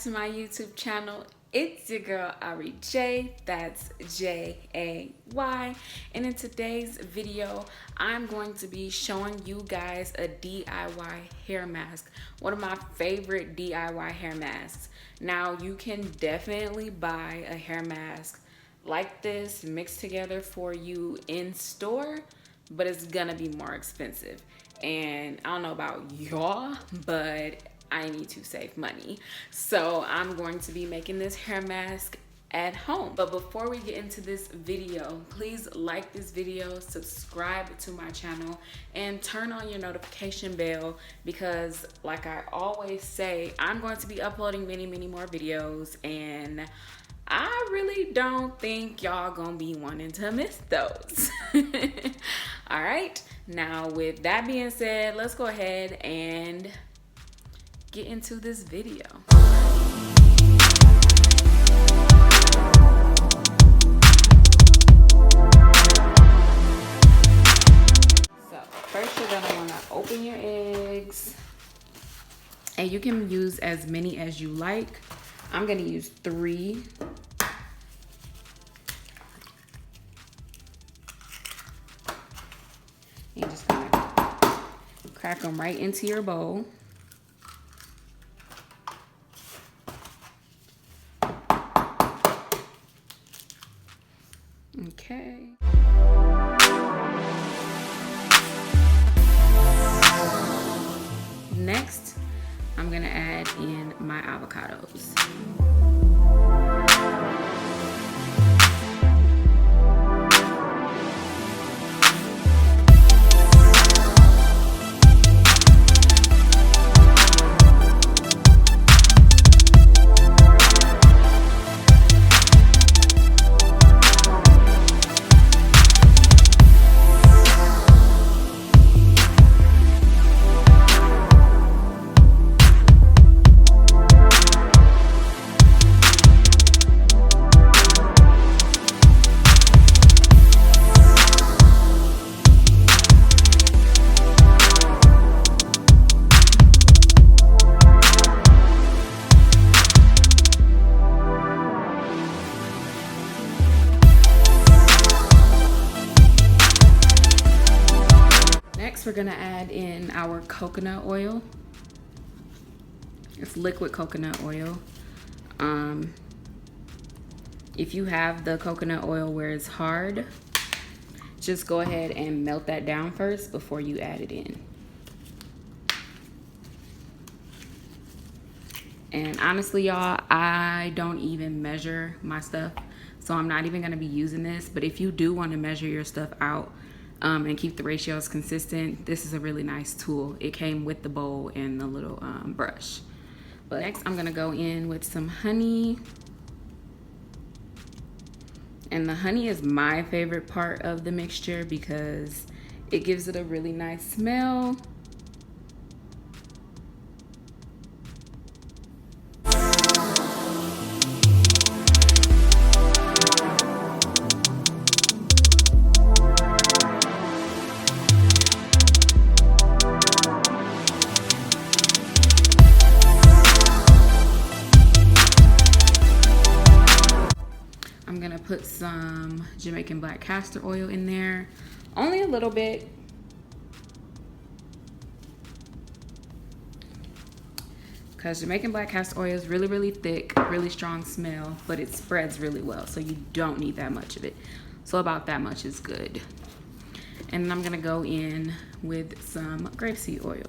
to my YouTube channel. It's your girl Ari J, that's J-A-Y, and in today's video I'm going to be showing you guys a DIY hair mask, one of my favorite DIY hair masks. Now you can definitely buy a hair mask like this mixed together for you in store, but it's gonna be more expensive. And I don't know about y'all, but I need to save money. So I'm going to be making this hair mask at home. But before we get into this video, please like this video, subscribe to my channel, and turn on your notification bell because like I always say, I'm going to be uploading many more videos, and I really don't think y'all gonna be wanting to miss those. All right, now with that being said, let's go ahead and get into this video. So first you're gonna wanna open your eggs, and you can use as many as you like. I'm gonna use 3. You're just gonna crack them right into your bowl. Okay. Next, I'm gonna add in my avocados. We're gonna add in our coconut oil. It's liquid coconut oil. If you have the coconut oil where it's hard, just go ahead and melt that down first before you add it in. And honestly, y'all, I don't even measure my stuff, so I'm not even gonna be using this. But if you do want to measure your stuff out and keep the ratios consistent, this is a really nice tool. It came with the bowl and the little brush. But next I'm gonna go in with some honey. And the honey is my favorite part of the mixture because it gives it a really nice smell. I'm gonna put some Jamaican black castor oil in there, only a little bit. Because Jamaican black castor oil is really thick, really strong smell, but it spreads really well, so you don't need that much of it. So about that much is good. And then I'm gonna go in with some grapeseed oil.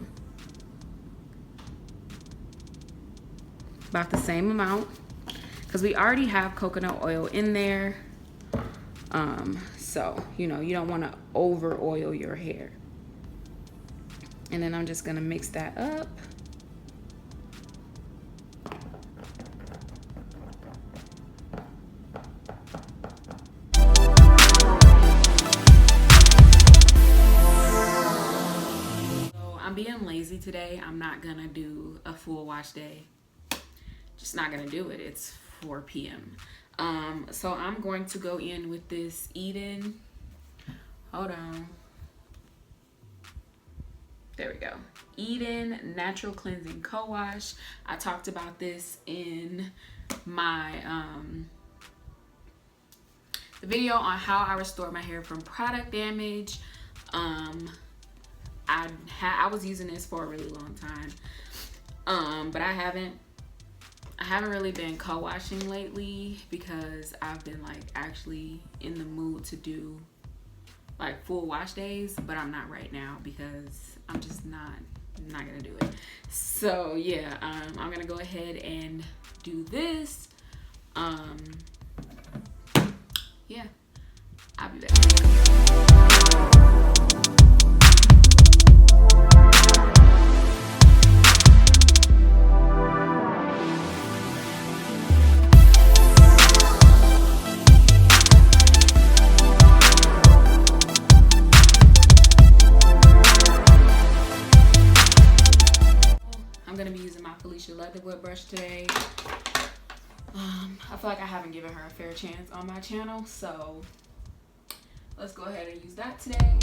About the same amount, because we already have coconut oil in there. So, you know, you don't want to over oil your hair. And then I'm just going to mix that up. So I'm being lazy today. I'm not going to do a full wash day. Just not going to do it. It's 4 p.m. So I'm going to go in with this Eden. Hold on. There we go. Eden Natural Cleansing Co-Wash. I talked about this in my the video on how I restore my hair from product damage. I was using this for a really long time, but I haven't really been co-washing lately because I've been like actually in the mood to do like full wash days, but I'm not right now because I'm just not gonna do it. So yeah, I'm gonna go ahead and do this. Yeah, I'll be back. I'm gonna be using my Felicia Leatherwood brush today. I feel like I haven't given her a fair chance on my channel, so let's go ahead and use that today.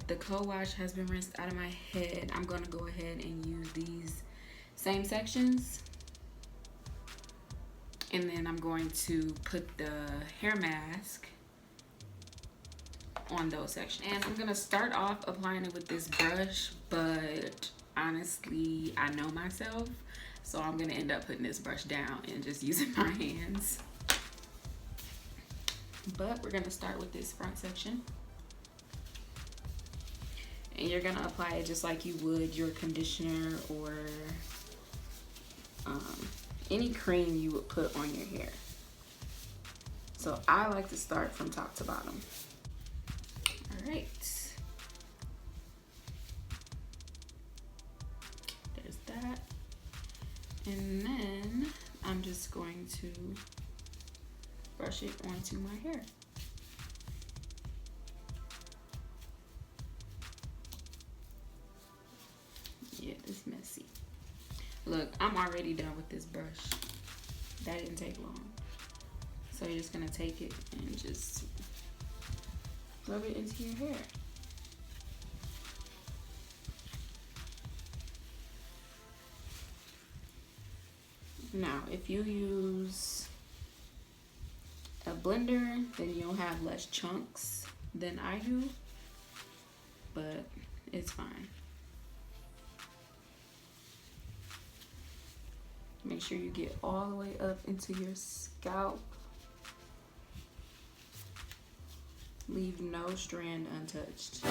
The co-wash has been rinsed out of my head. I'm gonna go ahead and use these same sections, and then I'm going to put the hair mask on those sections. And I'm gonna start off applying it with this brush, but honestly I know myself, so I'm gonna end up putting this brush down and just using my hands. But we're gonna start with this front section. And you're gonna apply it just like you would your conditioner or any cream you would put on your hair. So I like to start from top to bottom. All right. There's that. And then I'm just going to brush it onto my hair. Yeah, it's messy. Look, I'm already done with this brush. That didn't take long. So you're just gonna take it and just rub it into your hair. Now, if you use a blender, then you'll have less chunks than I do, but it's fine. Make sure you get all the way up into your scalp. Leave no strand untouched.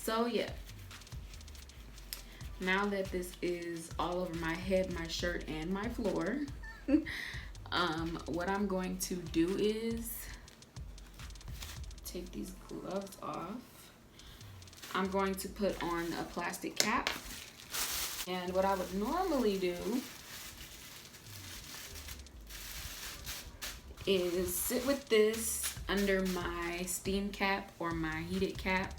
So yeah, now that this is all over my head, my shirt, and my floor, what I'm going to do is take these gloves off. I'm going to put on a plastic cap. And what I would normally do is sit with this under my steam cap or my heated cap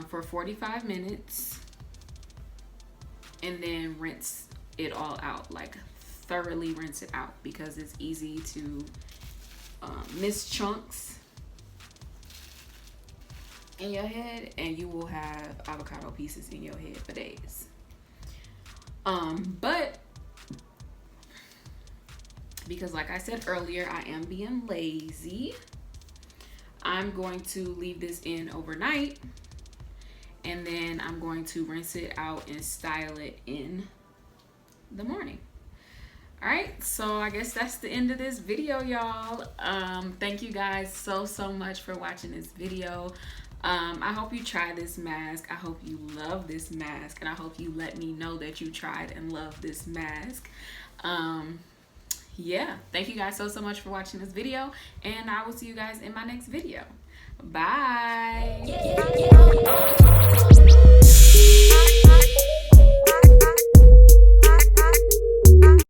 for 45 minutes and then rinse it all out, like thoroughly rinse it out, because it's easy to miss chunks in your head and you will have avocado pieces in your head for days. But because like I said earlier, I am being lazy, I'm going to leave this in overnight and then I'm going to rinse it out and style it in the morning. All right, so I guess that's the end of this video, y'all. Thank you guys so much for watching this video. I hope you try this mask. I hope you love this mask, and I hope you let me know that you tried and love this mask. Yeah, thank you guys so much for watching this video, and I will see you guys in my next video. Bye.